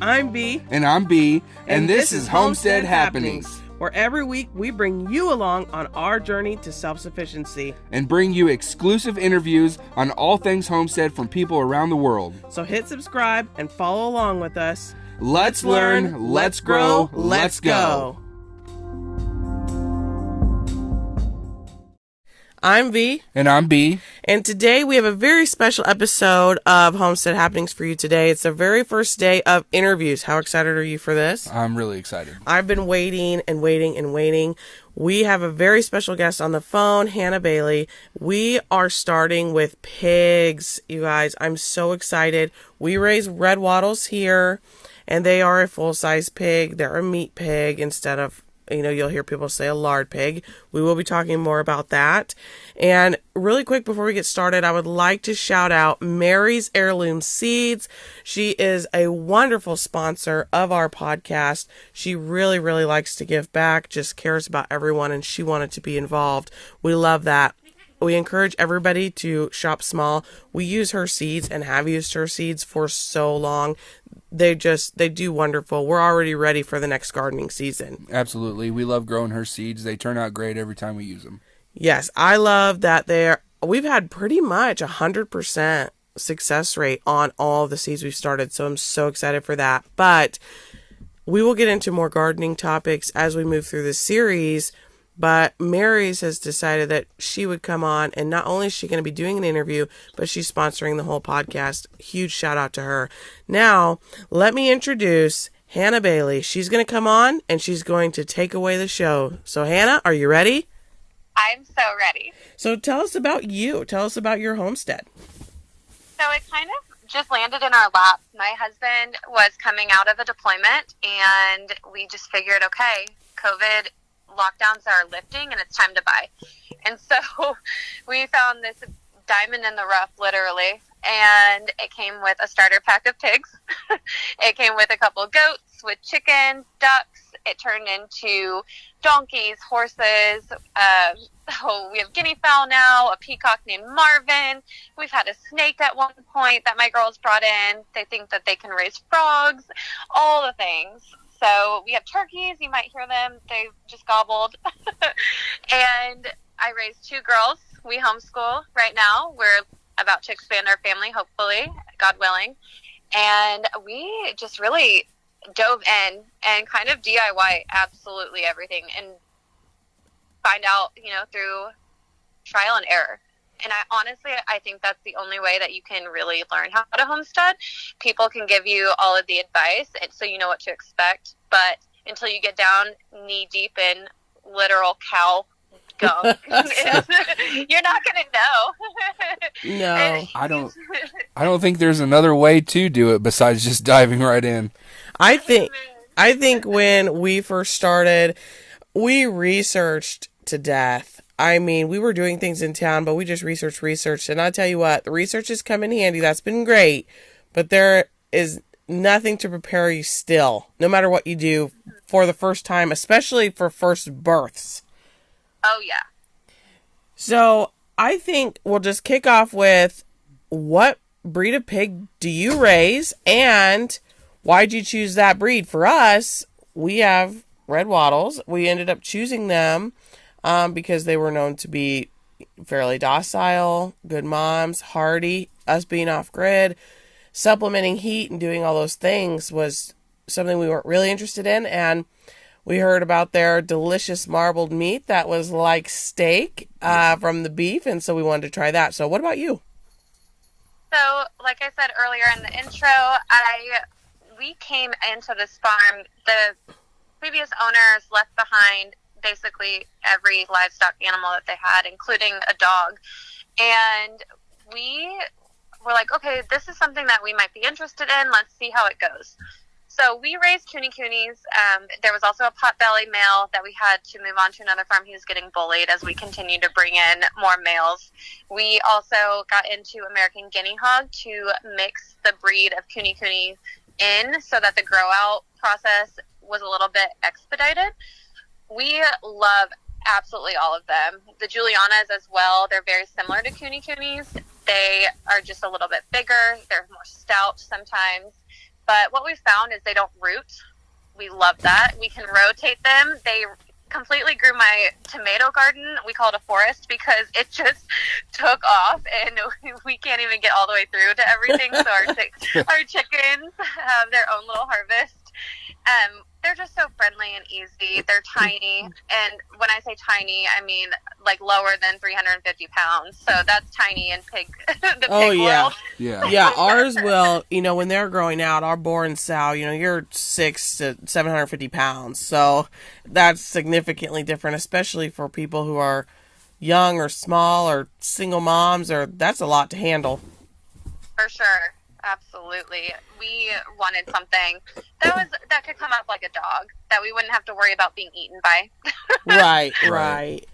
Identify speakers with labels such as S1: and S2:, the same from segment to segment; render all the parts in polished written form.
S1: I'm B.
S2: And I'm B. And this is Homestead Happenings,
S1: where every week we bring you along on our journey to self-sufficiency.
S2: And bring you exclusive interviews on all things homestead from people around the world.
S1: So hit subscribe and follow along with us.
S2: Let's learn, let's grow, let's go.
S1: I'm V.
S2: And I'm B.
S1: And today we have a very special episode of Homestead Happenings for you today. It's the very first day of interviews. How excited are you for this?
S2: I'm really excited.
S1: I've been waiting and waiting and waiting. We have a very special guest on the phone, Hannah Bailey. We are starting with pigs, you guys. I'm so excited. We raise red wattles here, and they are a full-size pig. They're a meat pig instead of, you'll hear people say a lard pig. We will be talking more about that. And really quick before we get started, I would like to shout out Mary's Heirloom Seeds. She is a wonderful sponsor of our podcast. She really, really likes to give back, just cares about everyone, and she wanted to be involved. We love that. We encourage everybody to shop small. We use her seeds and have used her seeds for so long. They do wonderful. We're already ready for the next gardening season.
S2: Absolutely. We love growing her seeds. They turn out great every time we use them.
S1: Yes, I love that we've had pretty much 100% success rate on all of the seeds we've started. So I'm so excited for that. But we will get into more gardening topics as we move through this series. But Mary's has decided that she would come on, and not only is she going to be doing an interview, but she's sponsoring the whole podcast. Huge shout out to her. Now, let me introduce Hannah Bailey. She's going to come on, and she's going to take away the show. So, Hannah, are you ready?
S3: I'm so ready.
S1: So tell us about you. Tell us about your homestead.
S3: So it kind of just landed in our lap. My husband was coming out of a deployment, and we just figured, okay, COVID lockdowns are lifting and it's time to buy. And so we found this diamond in the rough, literally, and it came with a starter pack of pigs. It came with a couple of goats, with chickens, ducks. It turned into donkeys, horses. We have guinea fowl now, a peacock named Marvin. We've had a snake at one point that my girls brought in. They think that they can raise frogs, all the things. So we have turkeys. You might hear them. They've just gobbled. And I raised 2 girls. We homeschool right now. We're about to expand our family, hopefully, God willing. And we just really dove in and kind of DIY absolutely everything and find out, through trial and error. And I think that's the only way that you can really learn how to homestead. People can give you all of the advice, and so you know what to expect. But until you get down knee deep in literal cow gunk, you're not going to know.
S1: No,
S2: I don't think there's another way to do it besides just diving right in.
S1: I think when we first started, we researched to death. I mean, we were doing things in town, but we just researched. And I tell you what, the research has come in handy. That's been great. But there is nothing to prepare you still, no matter what you do for the first time, especially for first births.
S3: Oh, yeah.
S1: So I think we'll just kick off with, what breed of pig do you raise, and why'd you choose that breed? For us, we have red wattles. We ended up choosing them because they were known to be fairly docile, good moms, hardy. Us being off-grid, supplementing heat and doing all those things was something we weren't really interested in. And we heard about their delicious marbled meat that was like steak from the beef, and so we wanted to try that. So what about you?
S3: So, like I said earlier in the intro, we came into this farm. The previous owners left behind basically every livestock animal that they had, including a dog. And we were like, okay, this is something that we might be interested in. Let's see how it goes. So we raised coonies. There was also a potbelly male that we had to move on to another farm. He was getting bullied as we continued to bring in more males. We also got into American guinea hog to mix the breed of cooney in so that the grow out process was a little bit expedited. We love absolutely all of them. The Julianas as well, they're very similar to coonies. They are just a little bit bigger. They're more stout sometimes. But what we found is they don't root. We love that. We can rotate them. They completely grew my tomato garden. We call it a forest because it just took off, and we can't even get all the way through to everything. So our chickens have their own little harvest. They're just so friendly and easy. They're tiny, and when I say tiny, I mean like lower than 350 pounds. So that's tiny in pig, the pig world.
S2: Yeah.
S1: Yeah, ours will, when they're growing out, our born sow, you're 6 to 750 pounds. So that's significantly different, especially for people who are young or small or single moms, or that's a lot to handle.
S3: For sure. Absolutely. We wanted something that could come up like a dog, that we wouldn't have to worry about being eaten by.
S1: Right.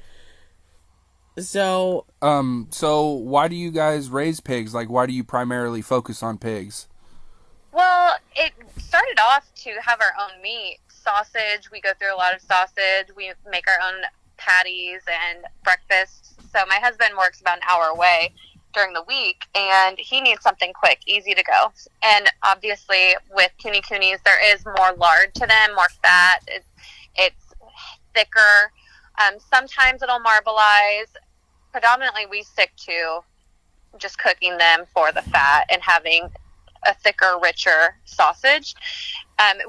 S1: So
S2: why do you guys raise pigs? Like, why do you primarily focus on pigs?
S3: Well, it started off to have our own meat. Sausage, we go through a lot of sausage. We make our own patties and breakfasts. So my husband works about an hour away during the week, and he needs something quick, easy to go. And obviously with coonies, there is more lard to them, more fat. It's thicker. Sometimes it'll marbleize. Predominantly we stick to just cooking them for the fat and having a thicker, richer sausage.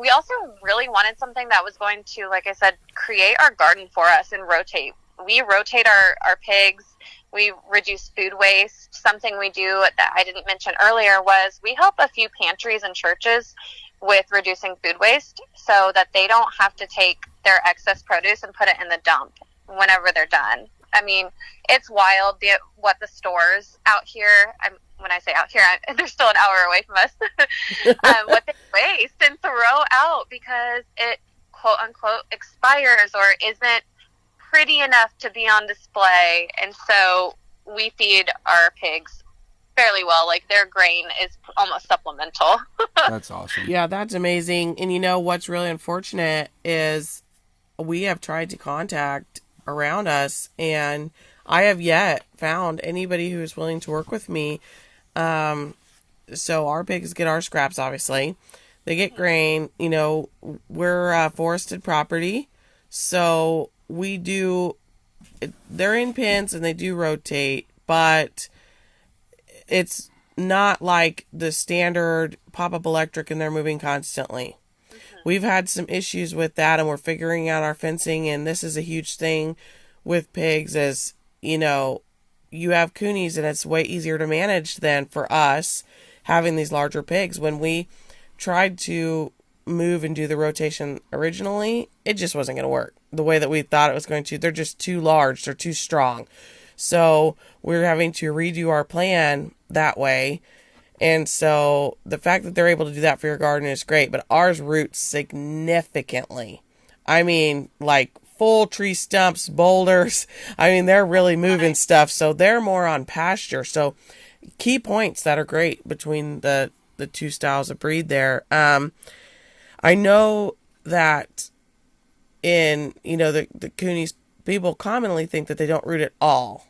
S3: We also really wanted something that was going to, like I said, create our garden for us and rotate. We rotate our pigs. We reduce food waste. Something we do that I didn't mention earlier was we help a few pantries and churches with reducing food waste so that they don't have to take their excess produce and put it in the dump whenever they're done. I mean, it's wild what the stores out here, when I say out here, they're still an hour away from us, what they waste and throw out because it, quote unquote, expires or isn't pretty enough to be on display. And so we feed our pigs fairly well. Like, their grain is almost supplemental.
S2: That's awesome.
S1: Yeah, that's amazing. And what's really unfortunate is we have tried to contact around us, and I have yet found anybody who is willing to work with me. So our pigs get our scraps, obviously. They get grain. We're forested property. So they're in pens and they do rotate, but it's not like the standard pop-up electric and they're moving constantly. We've had some issues with that, and we're figuring out our fencing, and this is a huge thing with pigs is, you have coonies and it's way easier to manage than for us having these larger pigs. When we tried to move and do the rotation originally, it just wasn't going to work the way that we thought it was going to. They're just too large. They're too strong. So we're having to redo our plan that way. And so the fact that they're able to do that for your garden is great, but ours roots significantly. I mean, like full tree stumps, boulders. I mean, they're really moving stuff. So they're more on pasture. So key points that are great between the two styles of breed there. I know that in, the coonies, people commonly think that they don't root at all.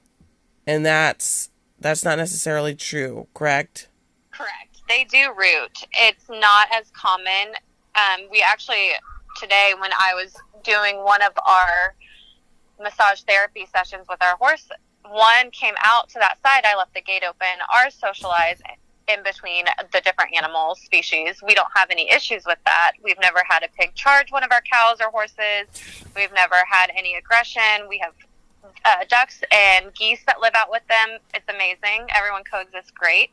S1: And that's not necessarily true, correct?
S3: Correct. They do root. It's not as common. We actually, today when I was doing one of our massage therapy sessions with our horse, one came out to that side. I left the gate open. Ours socialize in between the different animal species. We don't have any issues with that. We've never had a pig charge one of our cows or horses. We've never had any aggression. We have ducks and geese that live out with them. It's amazing. Everyone coexists great.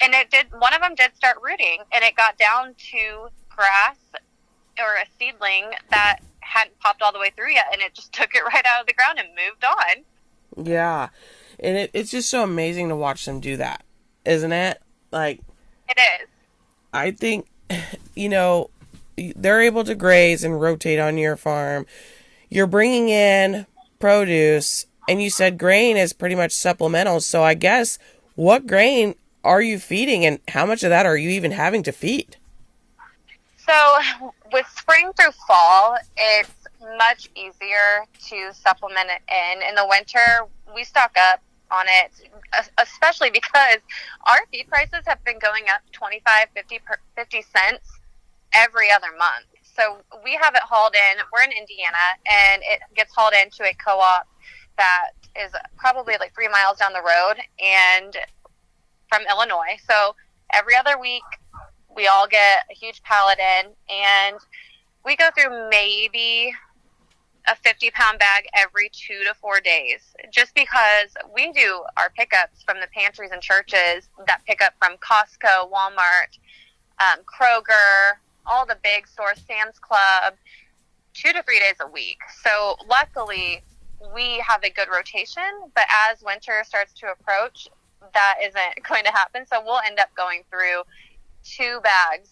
S3: And one of them did start rooting, and it got down to grass or a seedling that hadn't popped all the way through yet, and it just took it right out of the ground and moved on.
S1: Yeah. And it's just so amazing to watch them do that, isn't it? Like,
S3: it is.
S1: I think, they're able to graze and rotate on your farm. You're bringing in produce, and you said grain is pretty much supplemental. So I guess, what grain are you feeding, and how much of that are you even having to feed?
S3: So with spring through fall, it's much easier to supplement it in. In the winter, we stock up on it, especially because our feed prices have been going up 25, 50 cents every other month. So we have it hauled in. We're in Indiana, and it gets hauled into a co-op that is probably like 3 miles down the road and from Illinois. So every other week, we all get a huge pallet in, and we go through maybe a 50-pound bag every 2 to 4 days, just because we do our pickups from the pantries and churches that pick up from Costco, Walmart, Kroger, all the big stores, Sam's Club, 2 to 3 days a week. So luckily, we have a good rotation, but as winter starts to approach, that isn't going to happen. So we'll end up going through 2 bags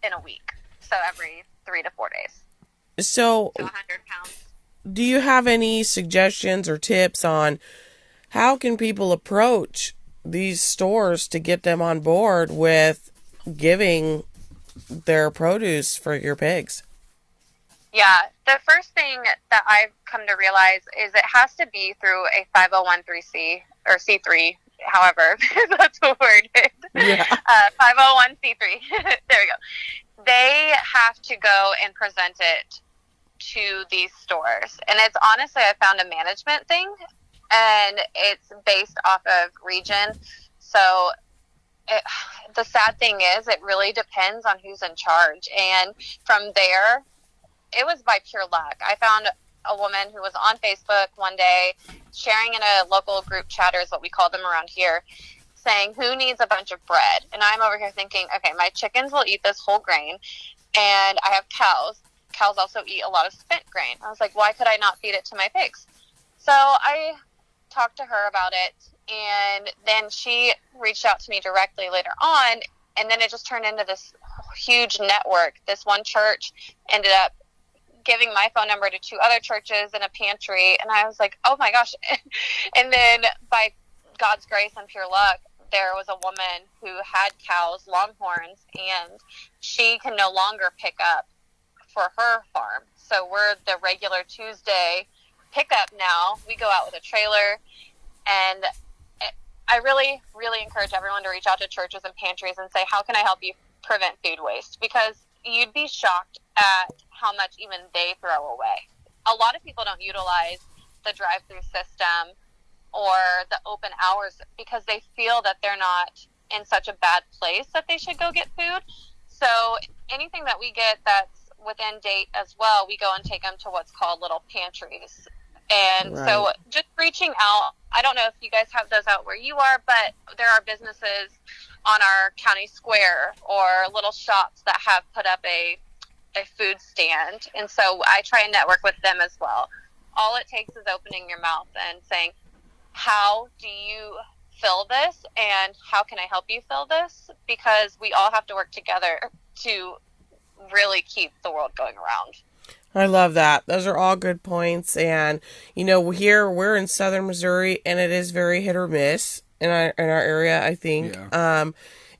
S3: in a week. So every 3 to 4 days.
S1: So
S3: 100 pounds.
S1: Do you have any suggestions or tips on how can people approach these stores to get them on board with giving their produce for your pigs?
S3: Yeah, the first thing that I've come to realize is it has to be through a 501c or C3, however, that's the word.
S1: Yeah.
S3: 501c3. There we go. They have to go and present it to these stores. And it's honestly, I found a management thing, and it's based off of region. So the sad thing is it really depends on who's in charge. And from there, it was by pure luck. I found a woman who was on Facebook one day sharing in a local group chat, is what we call them around here, saying, who needs a bunch of bread? And I'm over here thinking, okay, my chickens will eat this whole grain, and I have cows. Cows also eat a lot of spent grain. I was like, why could I not feed it to my pigs? So I talked to her about it, and then she reached out to me directly later on, and then it just turned into this huge network. This one church ended up giving my phone number to 2 other churches and a pantry, and I was like, oh my gosh. And then by God's grace and pure luck, there was a woman who had cows, longhorns, and she can no longer pick up for her farm. So we're the regular Tuesday pickup now. We go out with a trailer, and I really, really encourage everyone to reach out to churches and pantries and say, how can I help you prevent food waste? Because you'd be shocked at how much even they throw away. A lot of people don't utilize the drive-through system or the open hours because they feel that they're not in such a bad place that they should go get food. So anything that we get that's within date as well, we go and take them to what's called little pantries. And
S1: Right.
S3: So just reaching out, I don't know if you guys have those out where you are, but there are businesses on our county square or little shops that have put up a food stand. And so I try and network with them as well. All it takes is opening your mouth and saying, how do you fill this, and how can I help you fill this? Because we all have to work together to really keep the world going around.
S1: I love that. Those are all good points. And, you know, here we're in southern Missouri, and it is very hit or miss in our area, I think.
S2: Yeah.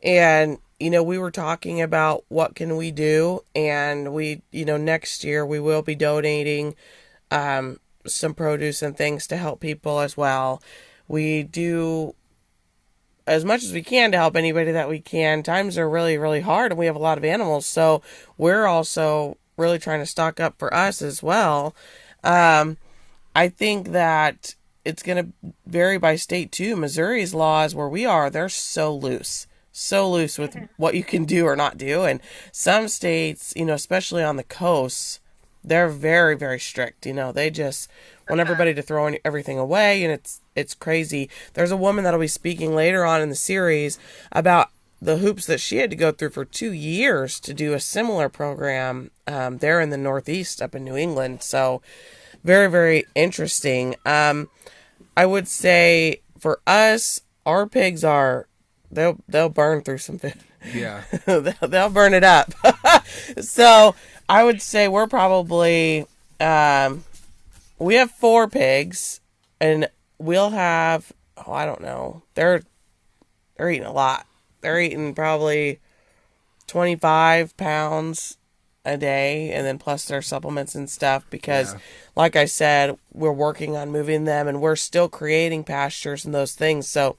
S1: And, you know, we were talking about what can we do, and we, you know, next year we will be donating some produce and things to help people as well. We do as much as we can to help anybody that we can. Times are really, really hard, and we have a lot of animals, so we're also really trying to stock up for us as well. I think that it's going to vary by state too. Missouri's laws where we are, they're so loose with what you can do or not do. And some states, you know, especially on the coasts, they're very, very strict. You know, they just want everybody to throw everything away, and it's crazy. There's a woman that'll be speaking later on in the series about the hoops that she had to go through for 2 years to do a similar program there in the Northeast up in New England. So very, very interesting. I would say for us, our pigs they'll burn through some food.
S2: Yeah.
S1: They'll burn it up. So I would say we're probably, we have 4 pigs, and we'll have, I don't know, they're eating a lot. They're eating probably 25 pounds a day, and then plus their supplements and stuff, because like I said, we're working on moving them, and we're still creating pastures and those things, so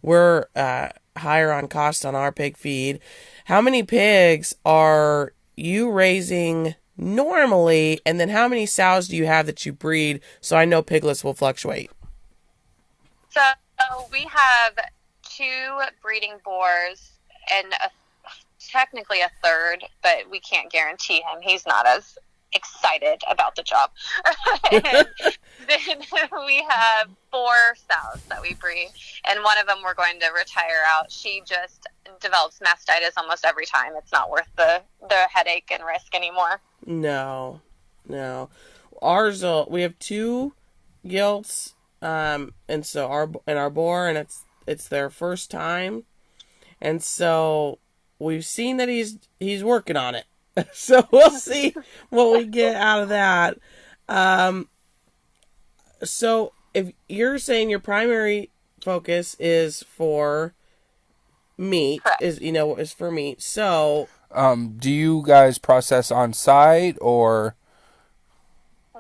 S1: we're higher on cost on our pig feed. How many pigs are you raising normally, and then how many sows do you have that you breed, so I know piglets will fluctuate?
S3: So we have 2 breeding boars and technically a third, but we can't guarantee him. He's not as excited about the job. And then we have 4 sows that we breed, and one of them we're going to retire out. She just develops mastitis almost every time. It's not worth the headache and risk anymore.
S1: No. Ours, we have 2 gilts, and so our boar, and it's their first time, and so we've seen that he's working on it. So we'll see what we get out of that. So if you're saying your primary focus is for meat,
S3: Correct.
S1: is for meat. So,
S2: Do you guys process on site, or?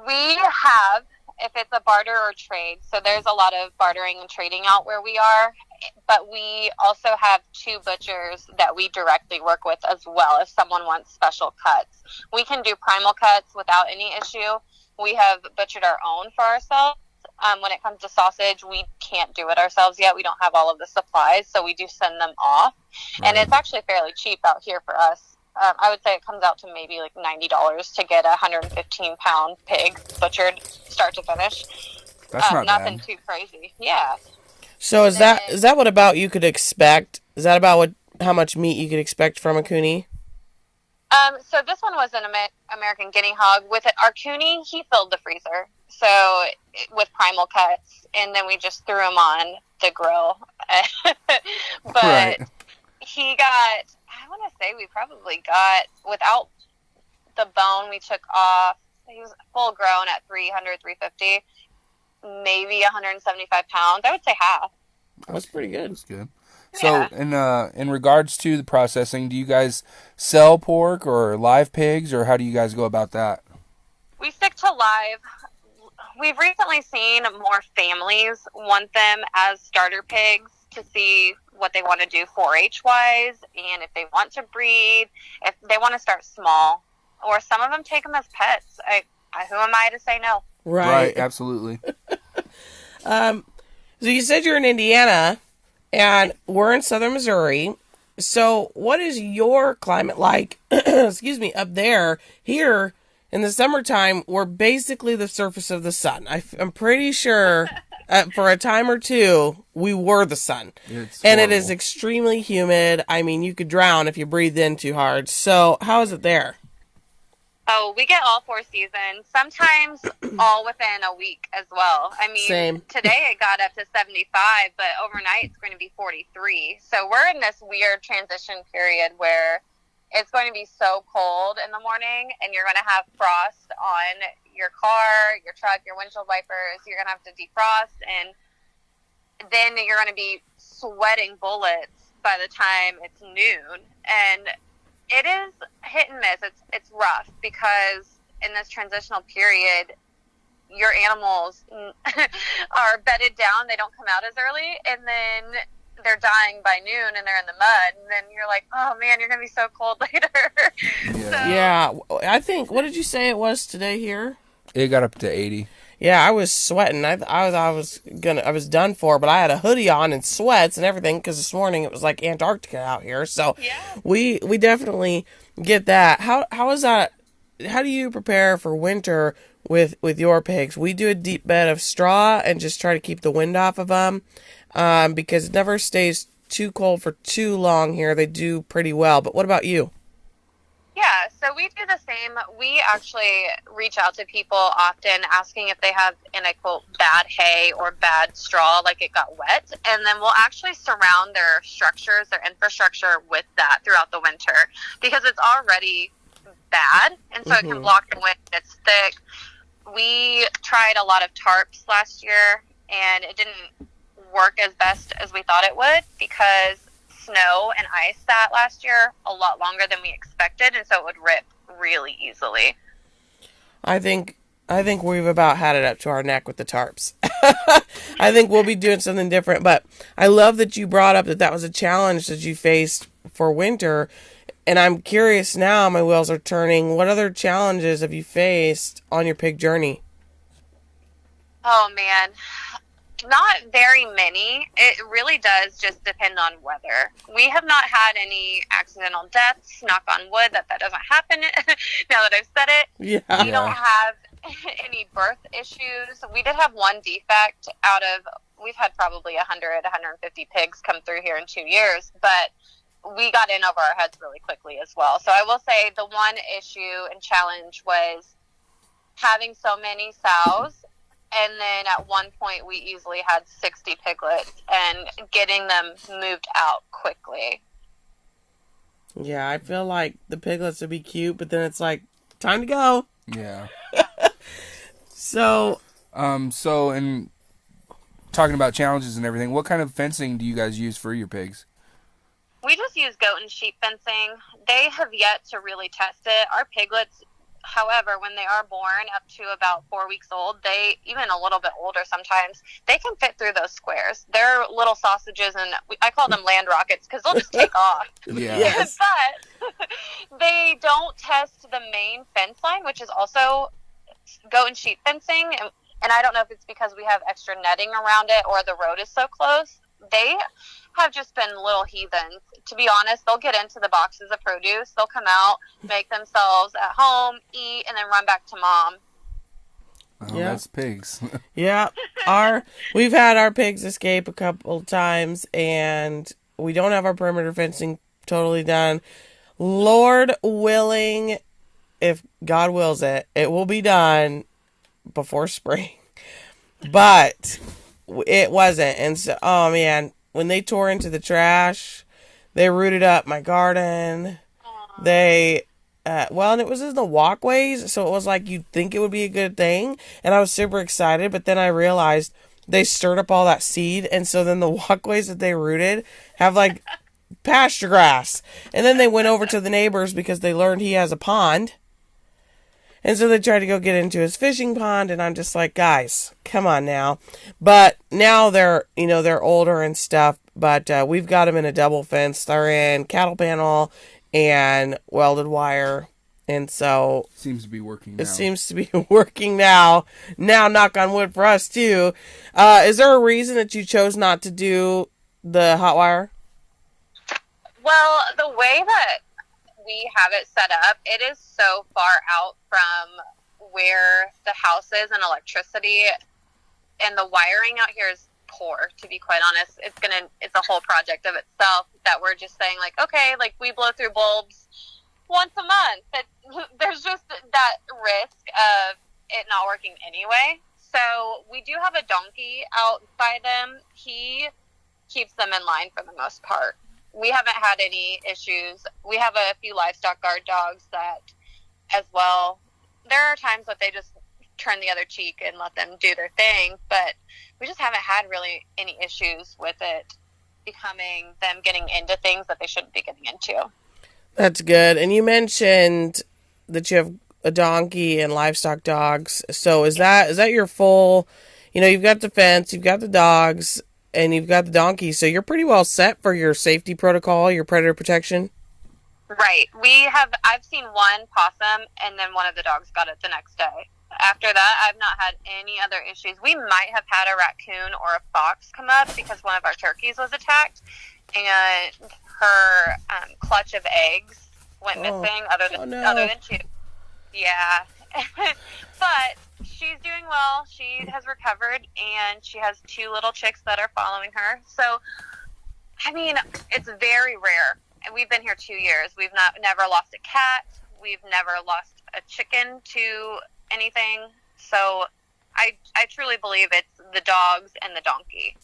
S3: We have, if it's a barter or trade, so there's a lot of bartering and trading out where we are, but we also have 2 butchers that we directly work with as well if someone wants special cuts. We can do primal cuts without any issue. We have butchered our own for ourselves. When it comes to sausage, we can't do it ourselves yet. We don't have all of the supplies, so we do send them off. Right. And it's actually fairly cheap out here for us. I would say it comes out to maybe like $90 to get a 115-pound pig butchered start to finish.
S2: That's not
S3: nothing
S2: bad.
S3: Too crazy. Yeah.
S1: So is that what about you could expect? Is that about how much meat you could expect from a Cooney?
S3: So this one was an American guinea hog. With our Cooney, he filled the freezer. So with primal cuts, and then we just threw him on the grill. But
S2: right.
S3: He got, I want to say we probably got, without the bone we took off, he was full grown at 300, 350, maybe 175 pounds. I would say half.
S1: That's pretty good.
S2: That's good.
S3: Yeah.
S2: So in regards to the processing, do you guys sell pork or live pigs, or how do you guys go about that?
S3: We stick to live. We've recently seen more families want them as starter pigs to see what they want to do 4-H wise, and if they want to breed, if they want to start small, or some of them take them as pets. Who am I to say no?
S2: Right, absolutely.
S1: So you said you're in Indiana, and we're in southern Missouri. So what is your climate like, excuse me, up there? Here in the summertime, we're basically the surface of the sun. I'm pretty sure for a time or 2, we were the sun. And it is extremely humid. I mean, you could drown if you breathed in too hard. So how is it there?
S3: Oh, we get all 4 seasons, sometimes all within a week as well. I mean,
S1: Same.
S3: Today it got up to 75, but overnight it's going to be 43. So we're in this weird transition period where it's going to be so cold in the morning, and you're going to have frost on your car, your truck, your windshield wipers. You're going to have to defrost, and then you're going to be sweating bullets by the time it's noon. And it is hit and miss. It's rough because in this transitional period, your animals are bedded down. They don't come out as early, and then they're dying by noon, and they're in the mud. And then you're like, oh man, you're gonna be so cold later.
S1: Yeah. I think. What did you say it was today here?
S2: It got up to 80.
S1: Yeah, I was sweating. I was done for, but I had a hoodie on and sweats and everything because this morning it was like Antarctica out here. So
S3: yeah.
S1: we definitely get that. How is that? How do you prepare for winter with your pigs? We do a deep bed of straw and just try to keep the wind off of them because it never stays too cold for too long here. They do pretty well. But what about you?
S3: Yeah, so we do the same. We actually reach out to people often asking if they have, and I quote, bad hay or bad straw, like it got wet. And then we'll actually surround their structures, their infrastructure with that throughout the winter because it's already bad. And so it can block the wind. It's thick. We tried a lot of tarps last year, and it didn't work as best as we thought it would because snow and ice sat last year a lot longer than we expected, and so it would rip really easily.
S1: I think we've about had it up to our neck with the tarps. I think we'll be doing something different, but I love that you brought up that was a challenge that you faced for winter. And I'm curious now, my wheels are turning. What other challenges have you faced on your pig journey?
S3: Oh man, not very many. It really does just depend on weather. We have not had any accidental deaths, knock on wood that doesn't happen now that I've said it.
S1: Yeah.
S3: We don't have any birth issues. We did have one defect we've had probably 100, 150 pigs come through here in 2 years, but we got in over our heads really quickly as well. So I will say the one issue and challenge was having so many sows. And then at one point, we easily had 60 piglets and getting them moved out quickly.
S1: Yeah, I feel like the piglets would be cute, but then it's like, time to go.
S2: Yeah.
S1: So,
S2: So in talking about challenges and everything, what kind of fencing do you guys use for your pigs?
S3: We just use goat and sheep fencing. They have yet to really test it. Our piglets, however, when they are born up to about 4 weeks old, they, even a little bit older sometimes, they can fit through those squares. They're little sausages, and I call them land rockets because they'll just take off.
S2: Yeah.
S1: Yes.
S3: But they don't test the main fence line, which is also goat and sheep fencing. And I don't know if it's because we have extra netting around it or the road is so close. They have just been little heathens. To be honest, they'll get into the boxes of produce. They'll come out, make themselves at home, eat, and then run back to mom.
S2: Oh,
S1: Yeah.
S2: that's pigs.
S1: Yeah, we've had our pigs escape a couple times, and we don't have our perimeter fencing totally done. Lord willing, if God wills it, it will be done before spring. But it wasn't, and so, oh man, when they tore into the trash, they rooted up my garden. They and it was in the walkways, so it was like you'd think it would be a good thing, and I was super excited, but then I realized they stirred up all that seed, and so then the walkways that they rooted have like pasture grass, and then they went over to the neighbors because they learned he has a pond, and so they tried to go get into his fishing pond, and I'm just like, guys, come on now. But now they're older and stuff, but we've got them in a double fence. They're in cattle panel and welded wire, and so
S2: Seems to be working now.
S1: it seems to be working now. Now, knock on wood for us too. Is there a reason that you chose not to do the hot wire?
S3: Well, the way that we have it set up, it is so far out from where the house is and electricity, and the wiring out here is poor, to be quite honest. It's a whole project of itself that we're just saying, like, okay, like, we blow through bulbs once a month. There's just that risk of it not working anyway. So we do have a donkey out by them. He keeps them in line for the most part. We haven't had any issues. We have a few livestock guard dogs that, as well, there are times that they just turn the other cheek and let them do their thing, but we just haven't had really any issues with it becoming them getting into things that they shouldn't be getting into.
S1: That's good. And you mentioned that you have a donkey and livestock dogs. So is that your full, you've got the fence, you've got the dogs, and you've got the donkey. So you're pretty well set for your safety protocol, your predator protection.
S3: Right. I've seen one possum, and then one of the dogs got it the next day. After that, I've not had any other issues. We might have had a raccoon or a fox come up because one of our turkeys was attacked, and her clutch of eggs went missing, other than two. Yeah. But she's doing well. She has recovered, and she has 2 little chicks that are following her. So, I mean, it's very rare. And we've been here 2 years. We've never lost a cat. We've never lost a chicken to anything. So I truly believe it's the dogs and the donkey.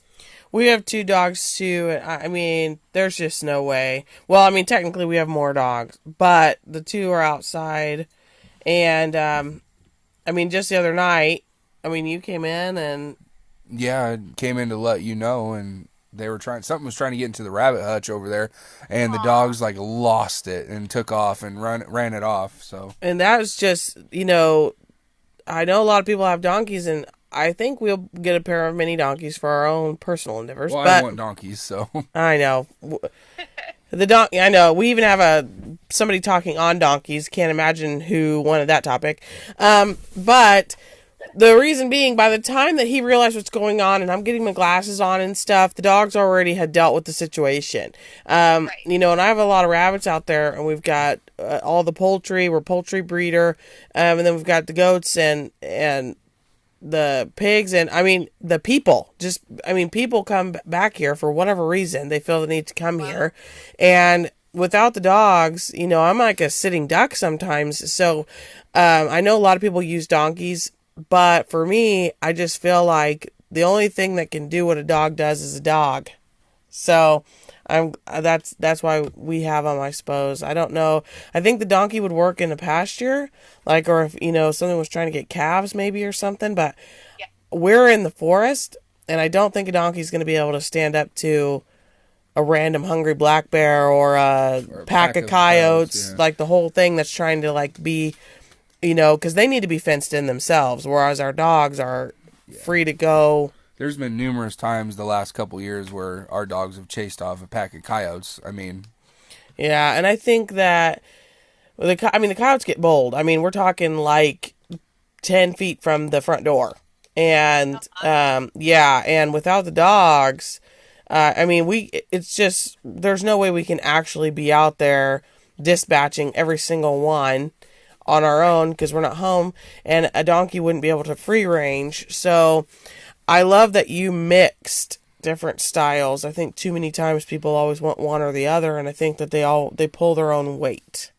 S1: We have 2 dogs too. I mean, there's just no way. Well, I mean, technically we have more dogs, but the 2 are outside. And, I mean, just the other night, you came in and...
S2: Yeah, I came in to let you know, and something was trying to get into the rabbit hutch over there, and the dogs like lost it and took off and ran it off. So,
S1: And that was just, I know a lot of people have donkeys, and I think we'll get a pair of mini donkeys for our own personal endeavors.
S2: well,
S1: but
S2: I want donkeys, so
S1: I know. I know. We even have somebody talking on donkeys. Can't imagine who wanted that topic. But the reason being, by the time that he realized what's going on, and I'm getting my glasses on and stuff, the dogs already had dealt with the situation.
S3: Right.
S1: And I have a lot of rabbits out there, and we've got all the poultry. We're a poultry breeder, and then we've got the goats and the pigs, and the people. People come back here for whatever reason. They feel the need to come here, and without the dogs, I'm like a sitting duck sometimes. So I know a lot of people use donkeys, but for me, I just feel like the only thing that can do what a dog does is a dog. So that's why we have them, I suppose. I don't know. I think the donkey would work in a pasture, or if something was trying to get calves maybe or something. But
S3: Yeah.
S1: we're in the forest, and I don't think a donkey's going to be able to stand up to a random hungry black bear or a pack of coyotes,
S2: yeah.
S1: like the whole thing that's trying to be, because they need to be fenced in themselves, whereas our dogs are free to go.
S2: There's been numerous times the last couple years where our dogs have chased off a pack of coyotes.
S1: Yeah, and I think that the coyotes get bold. We're talking like 10 feet from the front door, and and without the dogs, it's just there's no way we can actually be out there dispatching every single one on our own because we're not home, and a donkey wouldn't be able to free range. So I love that you mixed different styles. I think too many times people always want one or the other, and I think that they pull their own weight.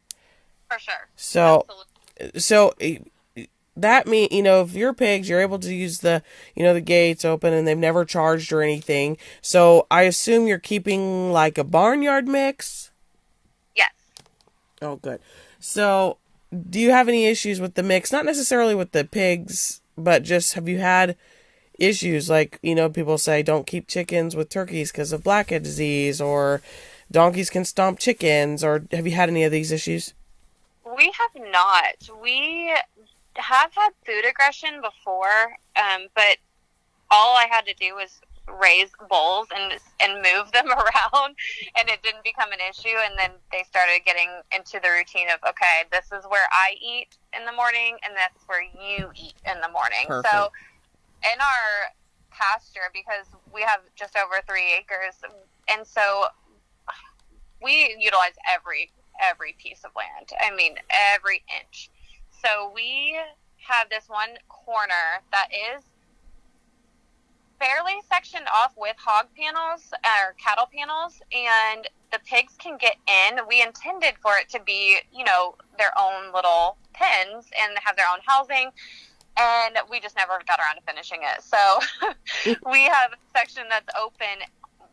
S3: For sure.
S1: So,
S3: Absolutely.
S1: that means, if your pigs, you're able to use the gates open, and they've never charged or anything. So I assume you're keeping like a barnyard mix?
S3: Yes.
S1: Oh, good. So do you have any issues with the mix? Not necessarily with the pigs, but just have you had issues like, people say don't keep chickens with turkeys because of blackhead disease, or donkeys can stomp chickens, or have you had any of these issues?
S3: We have not. We have had food aggression before, but all I had to do was raise bulls and move them around, and it didn't become an issue. And then they started getting into the routine of, okay, this is where I eat in the morning, and that's where you eat in the morning.
S1: Perfect.
S3: So in our pasture, because we have just over 3 acres, and so we utilize every piece of land. Every inch. So we have this one corner that is fairly sectioned off with hog panels or cattle panels, and the pigs can get in. We intended for it to be, their own little pens and have their own housing, and we just never got around to finishing it. So we have a section that's open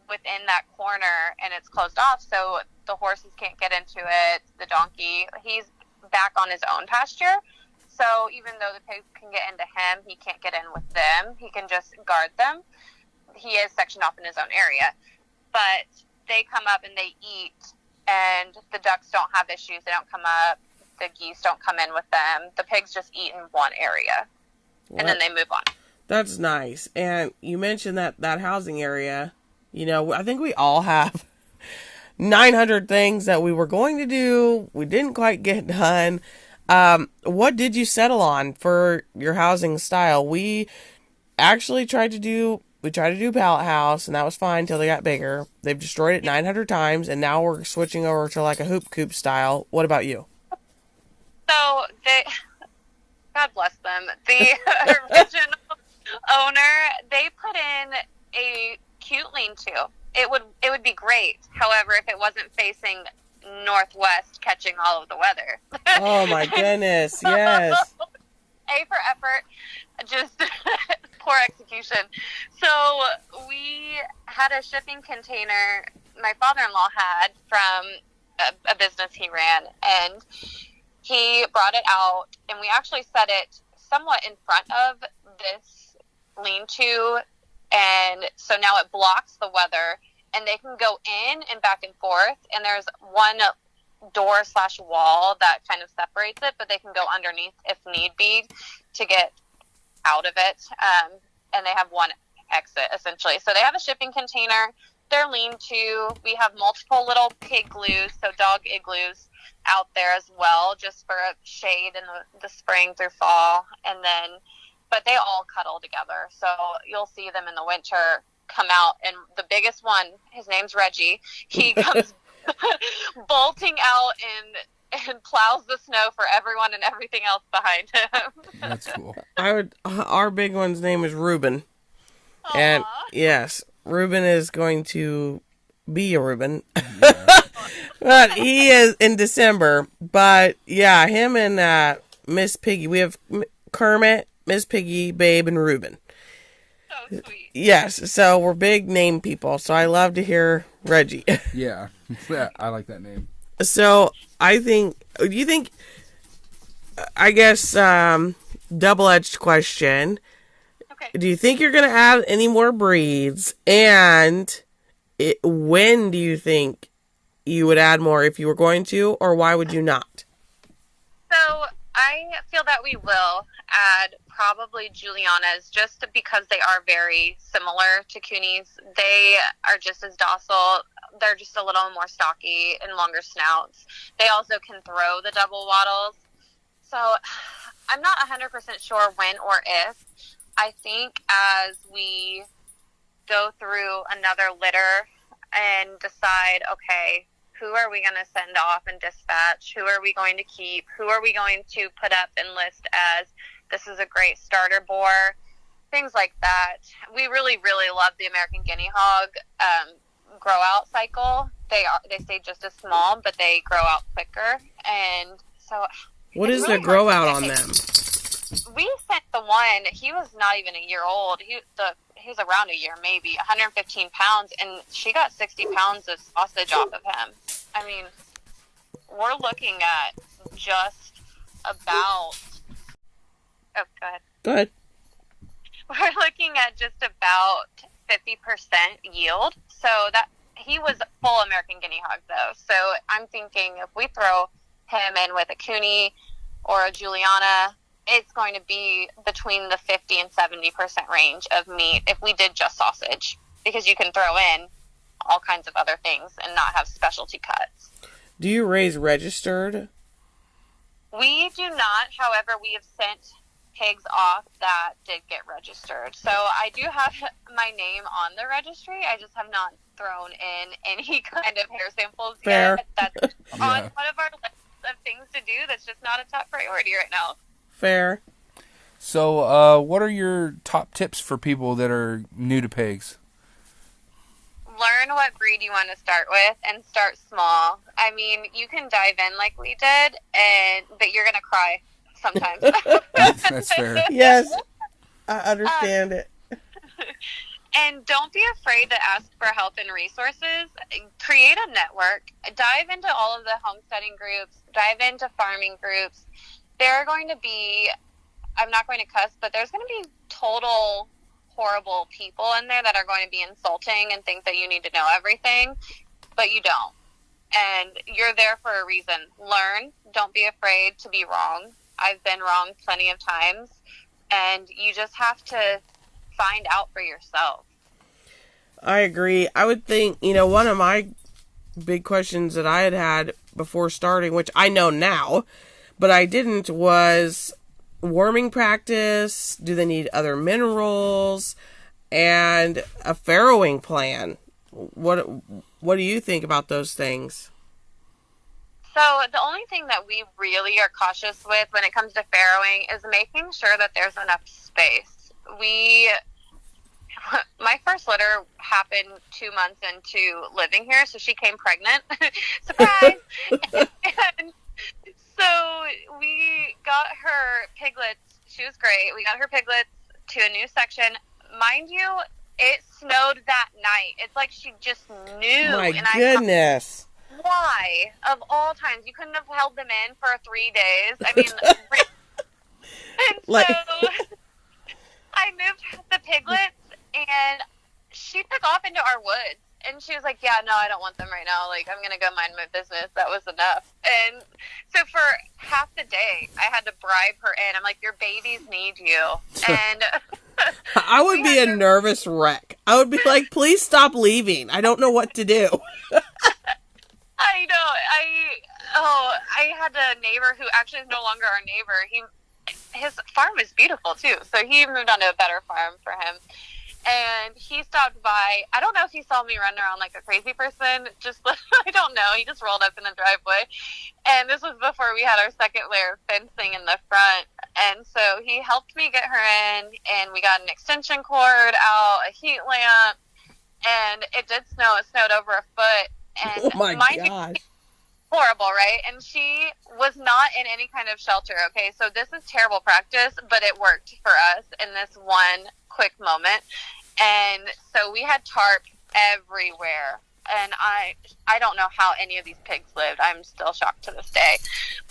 S3: within that corner, and it's closed off, so the horses can't get into it. The donkey, he's back on his own pasture, so even though the pigs can get into him, he can't get in with them. He can just guard them. He is sectioned off in his own area, but they come up and they eat, and the ducks don't have issues. They don't come up. The geese don't come in with them. The pigs just eat in one area, and then they move on.
S1: That's nice. And you mentioned that housing area. I think we all have 900 things that we were going to do. We didn't quite get done. What did you settle on for your housing style? We actually tried to do pallet house, and that was fine until they got bigger. They've destroyed it 900 times, and now we're switching over to like a hoop coop style. What about you?
S3: So God bless them, the original owner, they put in a cute lean-to. It would be great. However, if it wasn't facing northwest, catching all of the weather.
S1: Oh my goodness, yes.
S3: A for effort, just poor execution. So we had a shipping container my father-in-law had from a business he ran, and he brought it out, and we actually set it somewhat in front of this lean-to, And so now it blocks the weather, and they can go in and back and forth. And there's one door/wall that kind of separates it, but they can go underneath if need be to get out of it. And they have one exit, essentially. So they have a shipping container. They're lean-to. We have multiple little pig igloos, so dog igloos out there as well, just for shade in the spring through fall. And then, but they all cuddle together. So you'll see them in the winter come out. And the biggest one, his name's Reggie. He comes bolting out and plows the snow for everyone and everything else behind him.
S2: That's cool.
S1: Our big one's name is Reuben.
S3: Aww.
S1: And yes, Reuben is going to be a Reuben. But he is in December. But yeah, him and Miss Piggy. We have Kermit, Miss Piggy, Babe, and Reuben.
S3: So sweet.
S1: Yes, so we're big name people. So I love to hear Reggie.
S2: Yeah, I like that name.
S1: So I think, do you think, I guess, double-edged question.
S3: Okay.
S1: Do you think you're going to add any more breeds? And when do you think you would add more, if you were going to, or why would you not?
S3: So I feel that we will add probably Julianas, just because they are very similar to Coonies. They are just as docile. They're just a little more stocky and longer snouts. They also can throw the double wattles. So I'm not 100% sure when or if. I think as we go through another litter and decide, okay, who are we going to send off and dispatch? Who are we going to keep? Who are we going to put up and list as this is a great starter boar? Things like that. We really, really love the American Guinea Hog grow out cycle. They stay just as small, but they grow out quicker. And so
S1: what is
S3: really
S1: the grow out
S3: hard
S1: on
S3: to
S1: them?
S3: We sent the one, he was not even a year old. He was around a year, maybe 115 pounds, and she got 60 pounds of sausage off of him. I mean, we're looking at just about, oh, go ahead.
S1: Go ahead.
S3: We're looking at just about 50% yield. So that, he was full American Guinea Hog though. So I'm thinking if we throw him in with a Coonie or a Juliana, it's going to be between the 50 and 70% range of meat if we did just sausage, because you can throw in all kinds of other things and not have specialty cuts.
S1: Do you raise registered?
S3: We do not. However, we have sent pigs off that did get registered. So I do have my name on the registry. I just have not thrown in any kind of hair samples
S1: Fair.
S3: yet. That's on one of our lists of things to do. That's just not a top priority right now.
S1: Fair.
S2: So, what are your top tips for people that are new to pigs?
S3: Learn what breed you want to start with and start small. I mean, you can dive in like we did, but you're going to cry sometimes.
S2: That's fair.
S1: Yes, I understand it.
S3: And don't be afraid to ask for help and resources. Create a network. Dive into all of the homesteading groups. Dive into farming groups. There are going to be, I'm not going to cuss, but there's going to be total horrible people in there that are going to be insulting and think that you need to know everything, but you don't. And you're there for a reason. Learn. Don't be afraid to be wrong. I've been wrong plenty of times, and you just have to find out for yourself.
S1: I agree. I would think, one of my big questions that I had before starting, which I know now, but I didn't, was warming practice. Do they need other minerals and a farrowing plan? What do you think about those things?
S3: So the only thing that we really are cautious with when it comes to farrowing is making sure that there's enough space. My first litter happened 2 months into living here, so she came pregnant. Surprise! And so we got her piglets. She was great. We got her piglets to a new section. Mind you, it snowed that night. It's like she just knew.
S1: My
S3: and
S1: goodness.
S3: Why? Of all times, you couldn't have held them in for 3 days. I mean, and
S1: Like-
S3: so I moved the piglets And she took off into our woods. And she was like, yeah, no, I don't want them right now. Like, I'm going to go mind my business. That was enough. And so for half the day, I had to bribe her in. I'm like, your babies need you. And
S1: I would be a nervous wreck. I would be like, please stop leaving. I don't know what to do.
S3: I know. I had a neighbor who actually is no longer our neighbor. His farm is beautiful, too. So he moved on to a better farm for him. And he stopped by. I don't know if he saw me running around like a crazy person. I don't know. He just rolled up in the driveway. And this was before we had our second layer of fencing in the front. And so he helped me get her in, and we got an extension cord out, a heat lamp, and it did snow. It snowed over a foot. And
S1: Oh my gosh.
S3: Horrible, right? And she was not in any kind of shelter, okay? So this is terrible practice, but it worked for us in this one quick moment. And so we had tarp everywhere. And I don't know how any of these pigs lived. I'm still shocked to this day.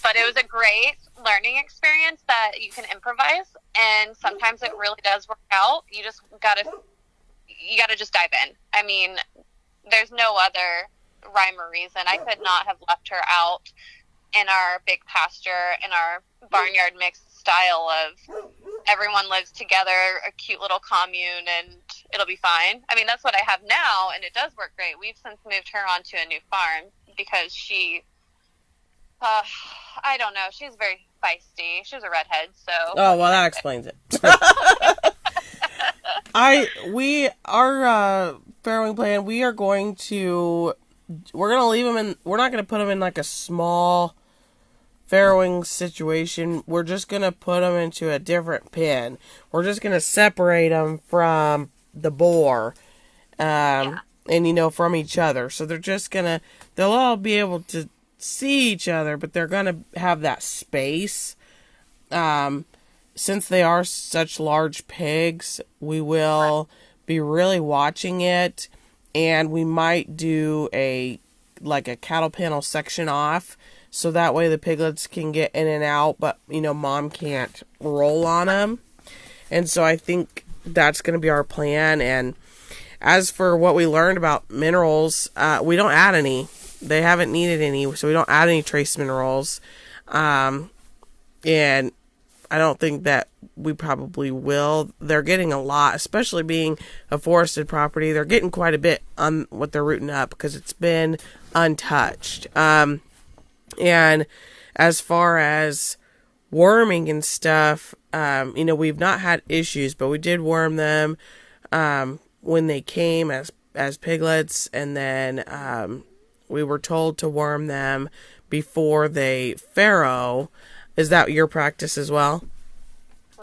S3: But it was a great learning experience that you can improvise, and sometimes it really does work out. You gotta just dive in. I mean, there's no other rhyme or reason. I could not have left her out in our big pasture, in our barnyard mixed style of everyone lives together, a cute little commune, and it'll be fine. I mean, that's what I have now, and it does work great. We've since moved her onto a new farm because she, I don't know, she's very feisty. She's a redhead, so.
S1: Oh, well, that explains it. Our farrowing plan, we're going to leave them in, we're not going to put them in like a small farrowing situation. We're just going to put them into a different pen. We're just going to separate them from the boar, and, from each other. So they'll all be able to see each other, but they're going to have that space. Since they are such large pigs, we will be really watching it, and we might do a cattle panel section off, so that way the piglets can get in and out, but, mom can't roll on them. And so I think that's going to be our plan. And as for what we learned about minerals, we don't add any. They haven't needed any, so we don't add any trace minerals. And I don't think that we probably will. They're getting a lot, especially being a forested property. They're getting quite a bit on what they're rooting up because it's been untouched. And as far as worming and stuff, we've not had issues, but we did worm them when they came as piglets, and then we were told to worm them before they farrow. Is that your practice as well?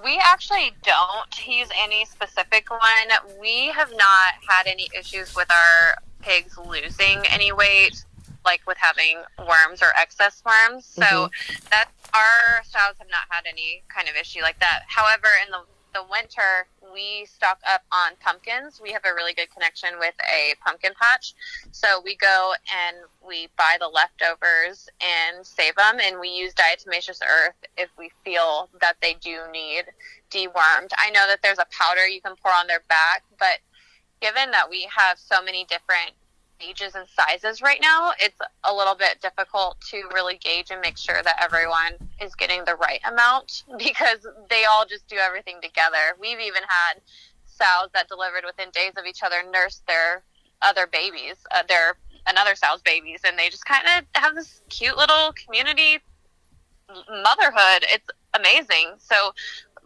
S3: We actually don't use any specific one. We have not had any issues with our pigs losing any weight, like with having worms or excess worms. So that our sows have not had any kind of issue like that. However, in the winter, we stock up on pumpkins. We have a really good connection with a pumpkin patch. So we go and we buy the leftovers and save them, and we use diatomaceous earth if we feel that they do need dewormed. I know that there's a powder you can pour on their back, but given that we have so many different ages and sizes right now, it's a little bit difficult to really gauge and make sure that everyone is getting the right amount, because they all just do everything together. We've even had sows that delivered within days of each other nurse their other babies, another sow's babies, and they just kind of have this cute little community motherhood. It's amazing. So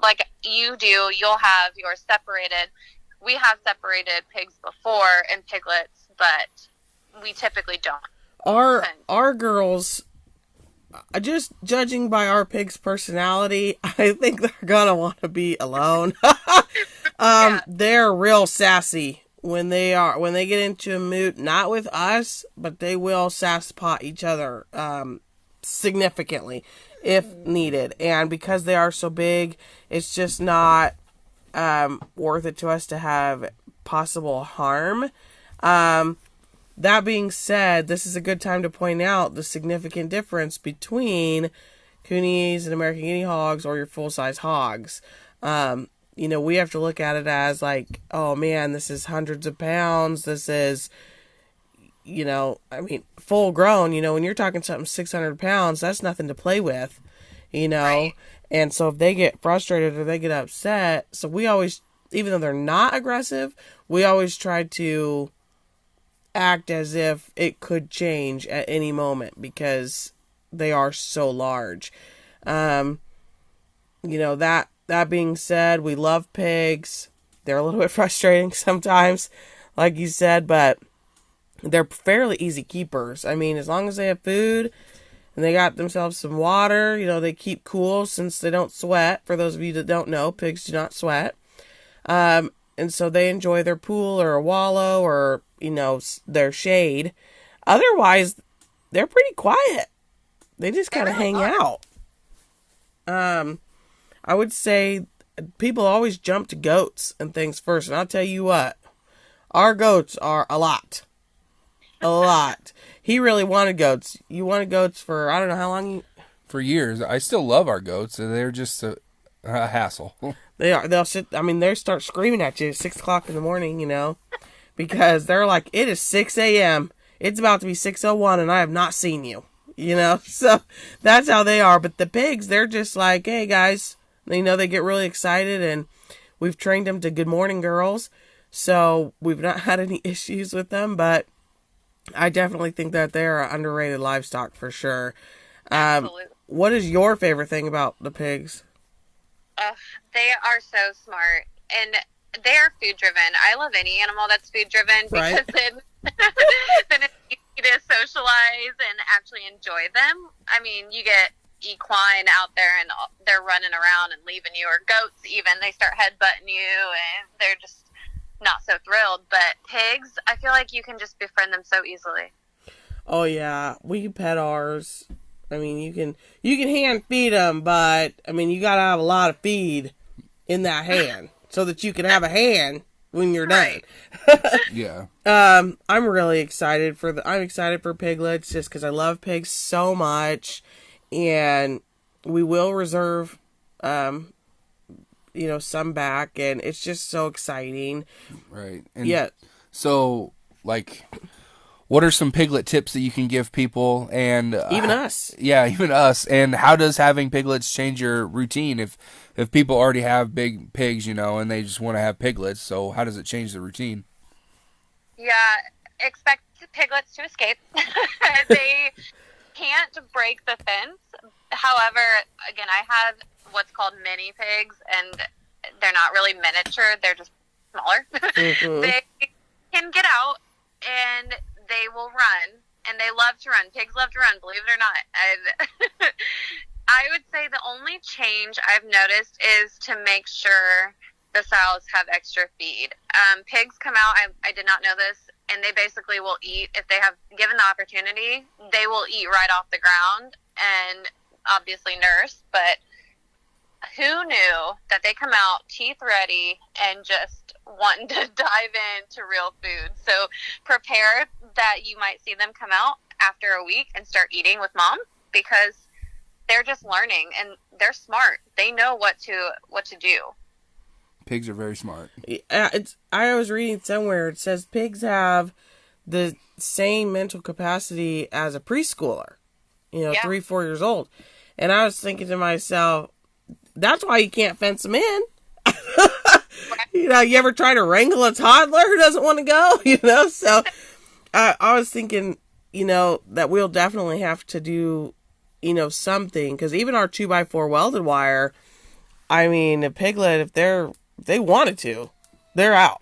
S3: like you do, you'll have yours separated. We have separated pigs before and piglets, but we typically don't.
S1: Our girls, just judging by our pig's personality, I think they're gonna want to be alone. They're real sassy when they get into a mood, not with us, but they will sass pot each other significantly if needed. And because they are so big, it's just not worth it to us to have possible harm. That being said, this is a good time to point out the significant difference between coonies and American guinea hogs or your full-size hogs. we have to look at it as like, oh man, this is hundreds of pounds. This is, full grown, when you're talking something 600 pounds, that's nothing to play with,
S3: Right.
S1: And so if they get frustrated or they get upset, so we always, even though they're not aggressive, we always try to act as if it could change at any moment because they are so large. Um, that being said, we love pigs. They're a little bit frustrating sometimes, like you said, but they're fairly easy keepers. I mean, as long as they have food and they got themselves some water, they keep cool since they don't sweat. For those of you that don't know, pigs do not sweat. And so they enjoy their pool or a wallow or, their shade. Otherwise, they're pretty quiet. They just kind of hang out. I would say people always jump to goats and things first. And I'll tell you what, our goats are a lot. A lot. He really wanted goats. You wanted goats for, I don't know how long.
S2: For years. I still love our goats. They're just a hassle.
S1: They are. They'll sit. I mean, they start screaming at you at 6:00 in the morning. Because they're like, it is 6 a.m. It's about to be 6:01, and I have not seen you. So that's how they are. But the pigs, they're just like, hey guys, they get really excited, and we've trained them to good morning girls, so we've not had any issues with them. But I definitely think that they're underrated livestock for sure.
S3: Absolutely.
S1: What is your favorite thing about the pigs?
S3: They are so smart, and they are food driven. I love any animal that's food driven because
S1: Right.
S3: then it's easy to socialize and actually enjoy them. I mean, you get equine out there and they're running around and leaving you, or goats even, they start headbutting you and they're just not so thrilled. But pigs, I feel like you can just befriend them so easily.
S1: Oh yeah, we can pet ours. I mean, you can hand feed them, but I mean, you gotta have a lot of feed in that hand so that you can have a hand when you're done.
S3: Right.
S2: Yeah.
S1: I'm really excited I'm excited for piglets just because I love pigs so much, and we will reserve, some back, and it's just so exciting.
S2: Right. And
S1: Yeah.
S2: so, like, what are some piglet tips that you can give people, and
S1: Even us.
S2: Yeah, even us. And how does having piglets change your routine? If people already have big pigs, and they just want to have piglets, so how does it change the routine?
S3: Yeah, expect piglets to escape. They can't break the fence. However, again, I have what's called mini pigs, and they're not really miniature. They're just smaller.
S1: Mhm.
S3: They can get out, and they will run, and they love to run. Pigs love to run, believe it or not. And I would say the only change I've noticed is to make sure the sows have extra feed. Pigs come out, I did not know this, and they basically will eat, if they have given the opportunity, they will eat right off the ground and obviously nurse. But who knew that they come out teeth ready and just wanting to dive into real food? So prepare that you might see them come out after a week and start eating with mom, because they're just learning and they're smart. They know what to do.
S2: Pigs are very smart.
S1: I was reading somewhere, it says pigs have the same mental capacity as a preschooler,
S3: Yeah.
S1: 3-4 years old. And I was thinking to myself, that's why you can't fence them in. You ever try to wrangle a toddler who doesn't want to go? So I was thinking, that we'll definitely have to do, something, because even our 2x4 welded wire, I mean, a piglet, if they wanted to, they're out,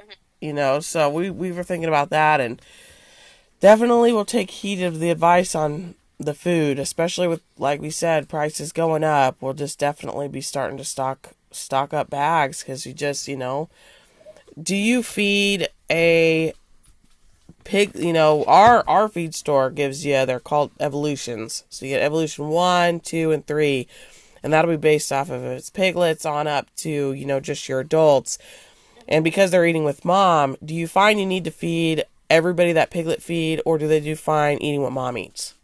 S1: so we were thinking about that, and definitely we'll take heed of the advice on the food, especially with, like we said, prices going up. We'll just definitely be starting to stock up bags, because you just, do you feed a pig? Our feed store gives you, they're called evolutions, so you get evolution 1, 2, and 3, and that'll be based off of its piglets on up to, just your adults. And because they're eating with mom, do you find you need to feed everybody that piglet feed, or do they do fine eating what mom eats?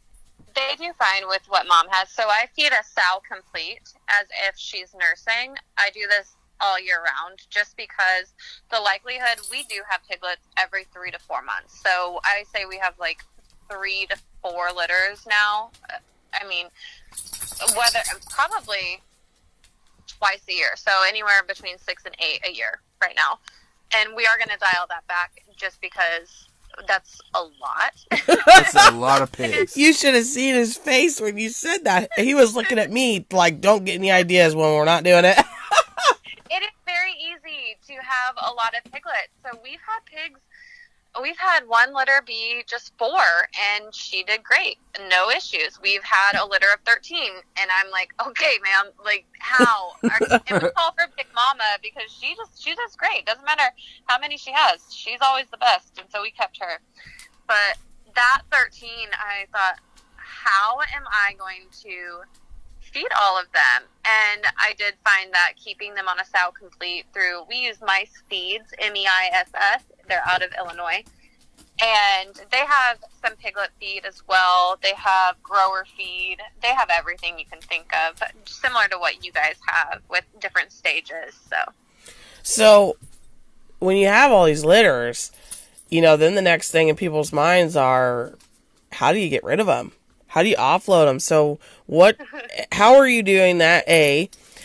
S3: They do fine with what mom has. So I feed a sow complete as if she's nursing. I do this all year round, just because the likelihood we do have piglets every 3 to 4 months. So I say we have like 3 to 4 litters now. I mean, whether probably twice a year. So anywhere between 6 and 8 a year right now. And we are going to dial that back just because that's a lot.
S2: That's a lot of pigs.
S1: You should have seen his face when you said that. He was looking at me like, don't get any ideas when we're not doing it.
S3: It is very easy to have a lot of piglets. So we've had pigs. We've had one litter be just 4, and she did great. No issues. We've had a litter of 13, and I'm like, okay, ma'am, like, how? And we call her Big Mama because she does great. Doesn't matter how many she has. She's always the best, and so we kept her. But that 13, I thought, how am I going to feed all of them? And I did find that keeping them on a sow complete through, we use Mice Feeds, MEISS. They're out of Illinois. And they have some piglet feed as well. They have grower feed. They have everything you can think of, similar to what you guys have with different stages.
S1: So when you have all these litters, then the next thing in people's minds are, how do you get rid of them? How do you offload them? So how are you doing that?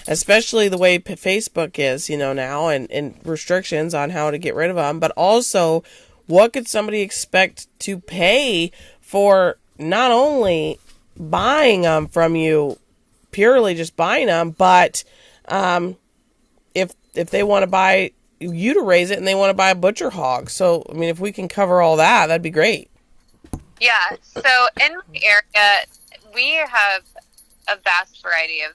S1: Especially the way Facebook is, now, and restrictions on how to get rid of them. But also, what could somebody expect to pay for not only buying them from you, purely just buying them, but if they want to buy you to raise it and they want to buy a butcher hog. So, I mean, if we can cover all that, that'd be great.
S3: Yeah. So in my area, we have a vast variety of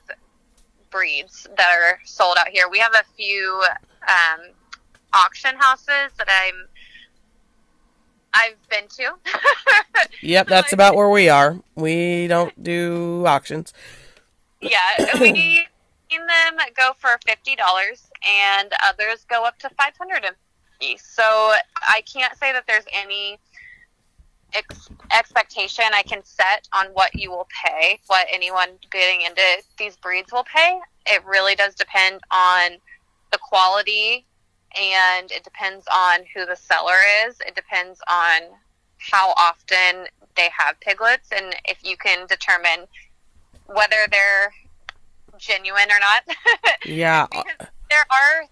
S3: breeds that are sold out here. We have a few auction houses that I've been to.
S1: Yep, that's about where we are. We don't do auctions.
S3: Yeah, we seen them go for $50 and others go up to $550. So I can't say that there's any expectation I can set on what you will pay, what anyone getting into these breeds will pay. It really does depend on the quality, and it depends on who the seller is. It depends on how often they have piglets, and if you can determine whether they're genuine or not.
S1: Yeah.
S3: Because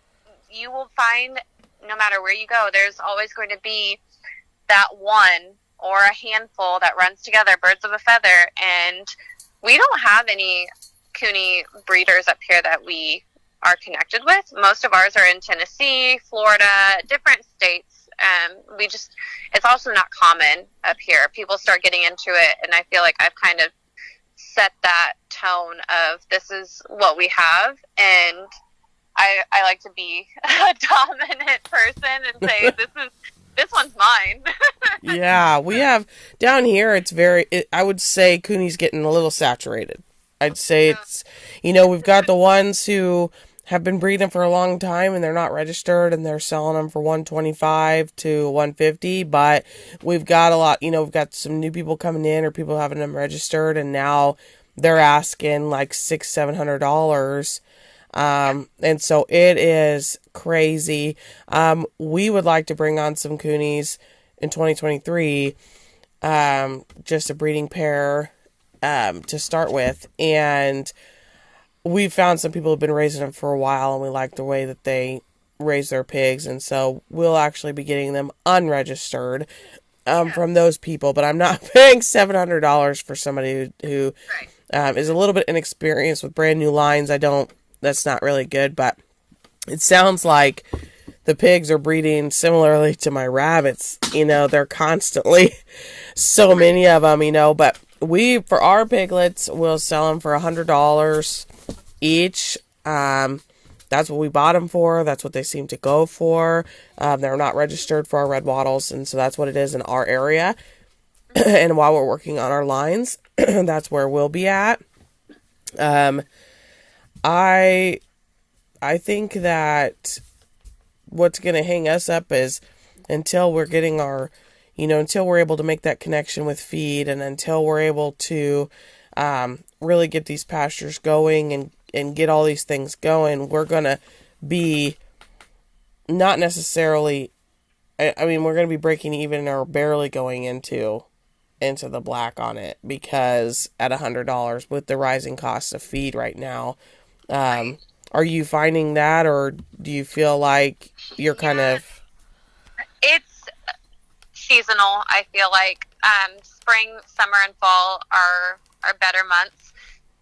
S3: you will find, no matter where you go, there's always going to be that one or a handful that runs together, birds of a feather. And we don't have any Cooney breeders up here that we are connected with. Most of ours are in Tennessee, Florida, different states. It's also not common up here. People start getting into it, and I feel like I've kind of set that tone of this is what we have, and I like to be a dominant person and say this one's mine.
S1: Yeah, we have down here. I would say Cooney's getting a little saturated. I'd say it's, we've got the ones who have been breeding for a long time and they're not registered and they're selling them for $125 to $150. But we've got a lot, we've got some new people coming in or people having them registered, and now they're asking like $600-700. And so it is crazy. We would like to bring on some Coonies in 2023, just a breeding pair, to start with. And we found some people have been raising them for a while, and we like the way that they raise their pigs. And so we'll actually be getting them unregistered, from those people, but I'm not paying $700 for somebody who is a little bit inexperienced with brand new lines. That's not really good, but it sounds like the pigs are breeding similarly to my rabbits. They're constantly so many of them, but for our piglets, we'll sell them for $100 each. That's what we bought them for. That's what they seem to go for. They're not registered for our red wattles, and so that's what it is in our area. And while we're working on our lines, that's where we'll be at. I think that what's going to hang us up is until we're getting until we're able to make that connection with feed, and until we're able to really get these pastures going and get all these things going, we're going to be not necessarily, I mean, we're going to be breaking even or barely going into the black on it, because at $100 with the rising cost of feed right now,
S3: Right.
S1: are you finding that, or do you feel like you're kind
S3: Yeah,
S1: of,
S3: it's seasonal. I feel like spring, summer, and fall are better months.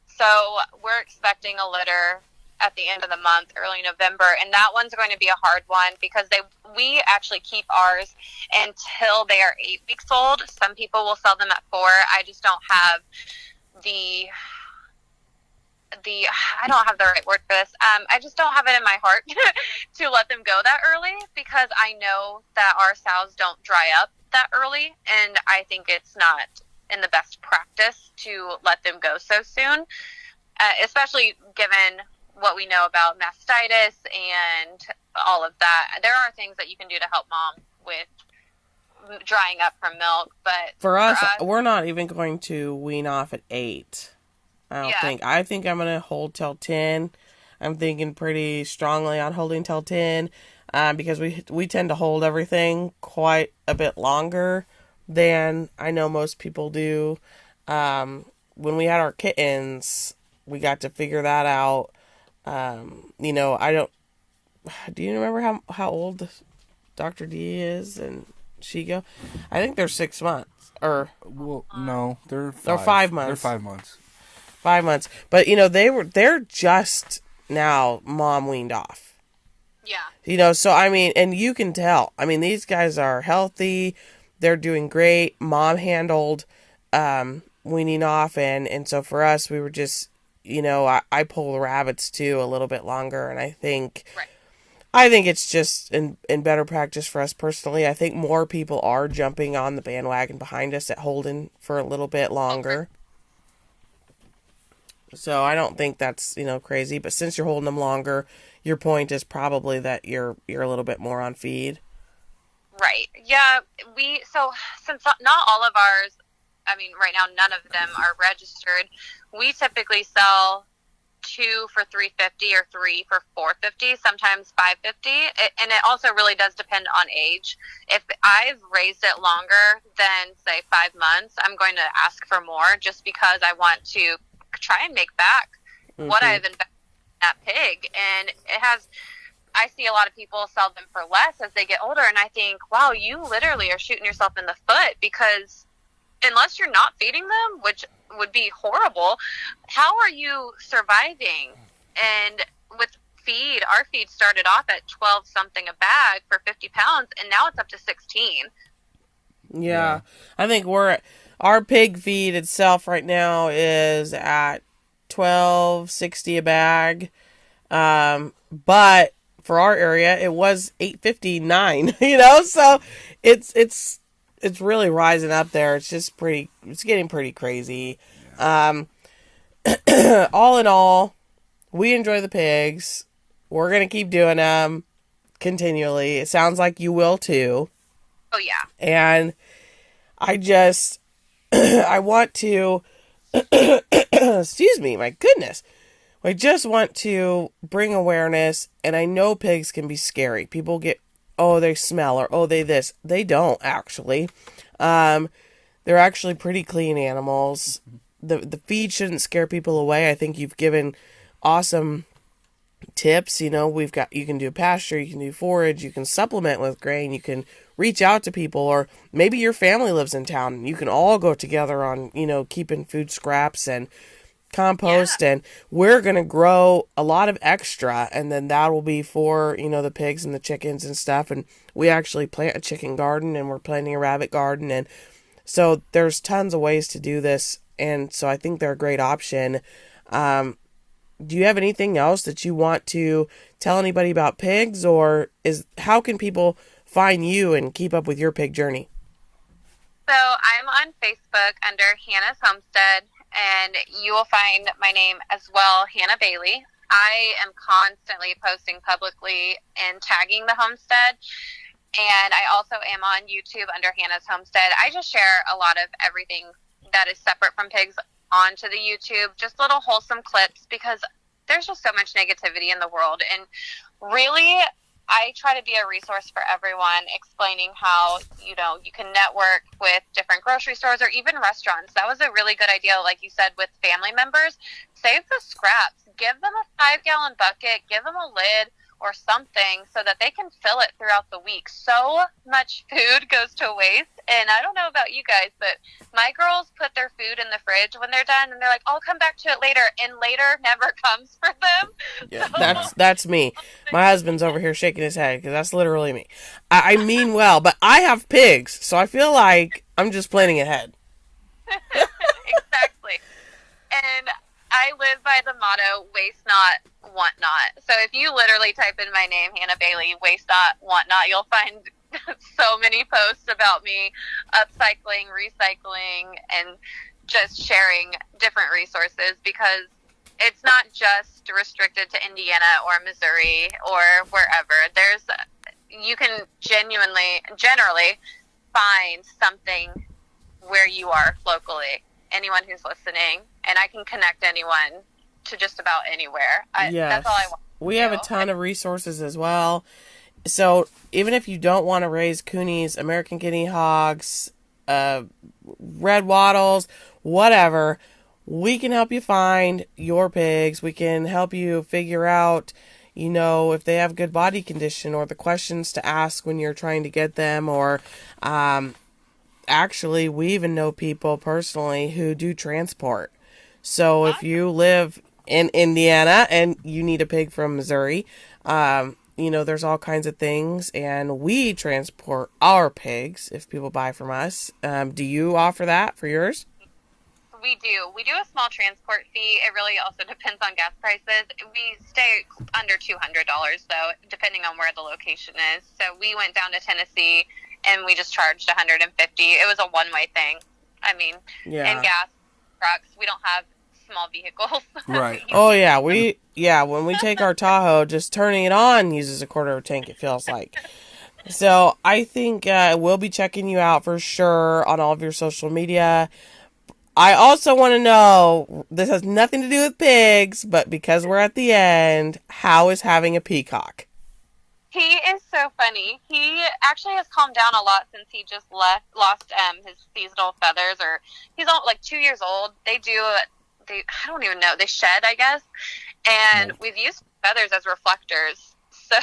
S3: So we're expecting a litter at the end of the month, early November, and that one's going to be a hard one because we actually keep ours until they are 8 weeks old. Some people will sell them at 4. I just don't have the the I don't have the right word for this. I just don't have it in my heart to let them go that early, because I know that our sows don't dry up that early, and I think it's not in the best practice to let them go so soon, especially given what we know about mastitis and all of that. There are things that you can do to help mom with drying up from milk, but
S1: for
S3: for
S1: us,
S3: us,
S1: we're not even going to wean off at 8. I don't
S3: yeah,
S1: think. I think I'm going to hold till 10. I'm thinking pretty strongly on holding till 10, because we tend to hold everything quite a bit longer than I know most people do. When we had our kittens, we got to figure that out. I don't. Do you remember how old Dr. D is and Shigo? I think they're 6 months, or
S2: Well, no, they're
S1: or
S2: 5.
S1: 5 months.
S2: They're 5 months.
S1: 5 months. But they're just now mom weaned off.
S3: yeah,
S1: So I mean, and you can tell. I mean, these guys are healthy. They're doing great. Mom handled weaning off, and so for us, we were just, I pull the rabbits too a little bit longer, and
S3: right.
S1: I think it's just in better practice for us personally. I think more people are jumping on the bandwagon behind us at Holden for a little bit longer. So I don't think that's, crazy. But since you're holding them longer, your point is probably that you're a little bit more on feed.
S3: Right. Yeah. So since not all of ours, I mean, right now, none of them are registered. We typically sell 2 for 350 or 3 for 450, sometimes 550. And it also really does depend on age. If I've raised it longer than, say, 5 months, I'm going to ask for more, just because I want to try and make back what
S1: Mm-hmm.
S3: I've invested in that pig. And I see a lot of people sell them for less as they get older, and I think, wow, you literally are shooting yourself in the foot, because unless you're not feeding them, which would be horrible, how are you surviving? And with our feed started off at 12 something a bag for 50 pounds, and now it's up to 16.
S1: Yeah, I think our pig feed itself right now is at 12.60 a bag. But for our area, it was 8.59. So it's really rising up there. It's just it's getting pretty crazy. Um, all in all, we enjoy the pigs. We're gonna keep doing them continually. It sounds like you will too.
S3: Oh, yeah.
S1: And I just, I want to, excuse me, my goodness. I just want to bring awareness, and I know pigs can be scary. People get, oh, they smell, or oh, they this. They don't, actually. They're actually pretty clean animals. The feed shouldn't scare people away. I think you've given awesome tips. You can do pasture, you can do forage, you can supplement with grain, you can reach out to people, or maybe your family lives in town and you can all go together on, keeping food scraps and compost.
S3: Yeah.
S1: And we're going to grow a lot of extra, and then that will be for, the pigs and the chickens and stuff. And we actually plant a chicken garden, and we're planting a rabbit garden, and so there's tons of ways to do this, and so I think they're a great option. Do you have anything else that you want to tell anybody about pigs, or how can people find you and keep up with your pig journey?
S3: So I'm on Facebook under Hannah's Homestead, and you will find my name as well, Hannah Bailey. I am constantly posting publicly and tagging the homestead, and I also am on YouTube under Hannah's Homestead. I just share a lot of everything that is separate from pigs onto the YouTube, just little wholesome clips, because there's just so much negativity in the world. And really, I try to be a resource for everyone, explaining how, you know, you can network with different grocery stores or even restaurants. That was a really good idea, like you said, with family members. Save the scraps. Give them a 5-gallon bucket. Give them a lid or something so that they can fill it throughout the week. So much food goes to waste. And I don't know about you guys, but my girls put their food in the fridge when they're done, and they're like, I'll come back to it later. And later never comes for them.
S1: Yeah,
S3: So,
S1: that's me. My husband's over here shaking his head because that's literally me. I mean well, but I have pigs, so I feel like I'm just planning ahead.
S3: exactly. And I live by the motto, waste not, want not. So if you literally type in my name, Hannah Bailey, waste not, want not, you'll find so many posts about me upcycling, recycling, and just sharing different resources, because it's not just restricted to Indiana or Missouri or wherever. You can generally find something where you are locally. Anyone who's listening, and I can connect anyone to just about anywhere.
S1: Yes.
S3: That's all I want.
S1: We have a ton of resources as well. So even if you don't want to raise coonies, American guinea hogs, red wattles, whatever, we can help you find your pigs. We can help you figure out, you know, if they have good body condition, or the questions to ask when you're trying to get them, or actually, we even know people personally who do transport. So if you live in Indiana and you need a pig from Missouri, you know, there's all kinds of things, and we transport our pigs if people buy from us. Do you offer that for yours?
S3: We do. We do a small transport fee. It really also depends on gas prices. We stay under $200, though, depending on where the location is. So we went down to Tennessee, and we just charged $150. It was a one-way thing. I mean, and gas trucks. We don't have small vehicles.
S2: Right.
S1: Oh yeah, when we take our Tahoe, just turning it on uses a quarter of a tank, it feels like. So I think we'll be checking you out for sure on all of your social media. I also want to know, this has nothing to do with pigs, but because we're at the end, how is having a peacock?
S3: He is so funny. He actually has calmed down a lot since he just lost his seasonal feathers. Or he's like 2 years old. I don't even know. They shed, I guess. And we've used feathers as reflectors. So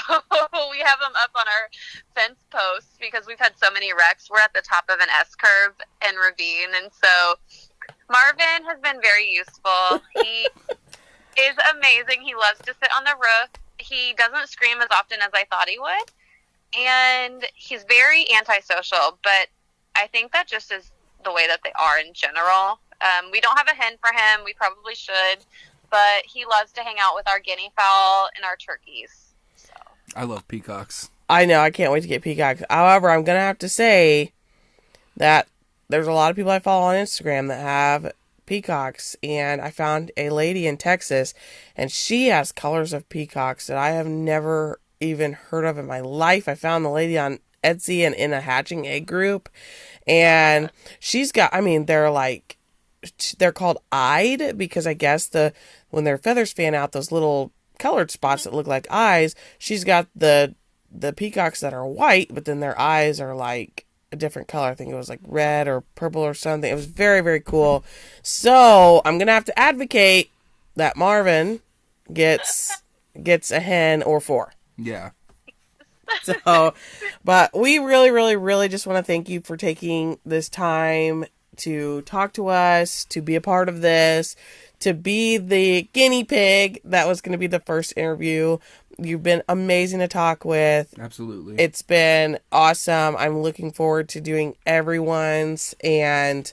S3: we have them up on our fence posts because we've had so many wrecks. We're at the top of an S-curve and ravine. And so Marvin has been very useful. He is amazing. He loves to sit on the roof. He doesn't scream as often as I thought he would. And he's very antisocial, but I think that just is the way that they are in general. We don't have a hen for him. We probably should. But he loves to hang out with our guinea fowl and our turkeys. So.
S2: I love peacocks.
S1: I know. I can't wait to get peacocks. However, I'm going to have to say that there's a lot of people I follow on Instagram that have peacocks, and I found a lady in Texas, and she has colors of peacocks that I have never even heard of in my life. I found the lady on Etsy and in a hatching egg group, and she's got, they're called eyed because I guess when their feathers fan out, those little colored spots that look like eyes, she's got the peacocks that are white, but then their eyes are like a different color. I think it was like red or purple or something. It was very, very cool. So I'm going to have to advocate that Marvin gets a hen or 4.
S2: Yeah.
S1: So, but we really, really, really just want to thank you for taking this time to talk to us, to be a part of this, to be the guinea pig that was going to be the first interview. You've been amazing to talk with.
S2: Absolutely.
S1: It's been awesome. I'm looking forward to doing everyone's. And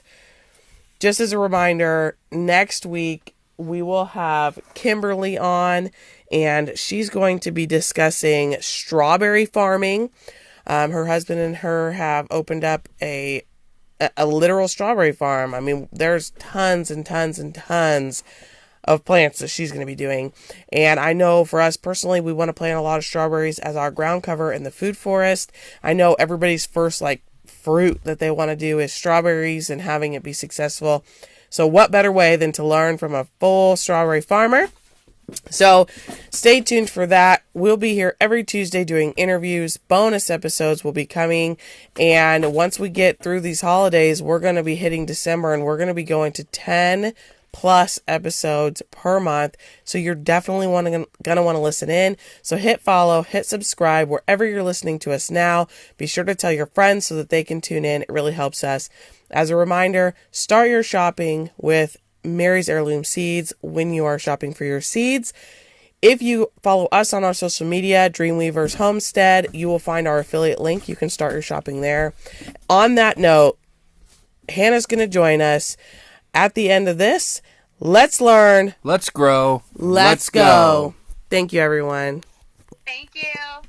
S1: just as a reminder, next week we will have Kimberly on, and she's going to be discussing strawberry farming. Her husband and her have opened up a literal strawberry farm. I mean, there's tons and tons and tons of plants that she's going to be doing. And I know for us personally, we want to plant a lot of strawberries as our ground cover in the food forest. I know everybody's first fruit that they want to do is strawberries and having it be successful. So what better way than to learn from a full strawberry farmer? So stay tuned for that. We'll be here every Tuesday doing interviews. Bonus episodes will be coming. And once we get through these holidays, we're going to be hitting December and we're going to be going to 10 plus episodes per month. So you're definitely going to want to listen in. So hit follow, hit subscribe wherever you're listening to us now. Be sure to tell your friends so that they can tune in. It really helps us. As a reminder, start your shopping with Mary's Heirloom Seeds when you are shopping for your seeds. If you follow us on our social media, Dreamweavers Homestead, you will find our affiliate link. You can start your shopping there. On that note, Hannah's going to join us at the end of this. Let's learn.
S2: Let's grow.
S1: Let's go. Thank you, everyone.
S3: Thank you.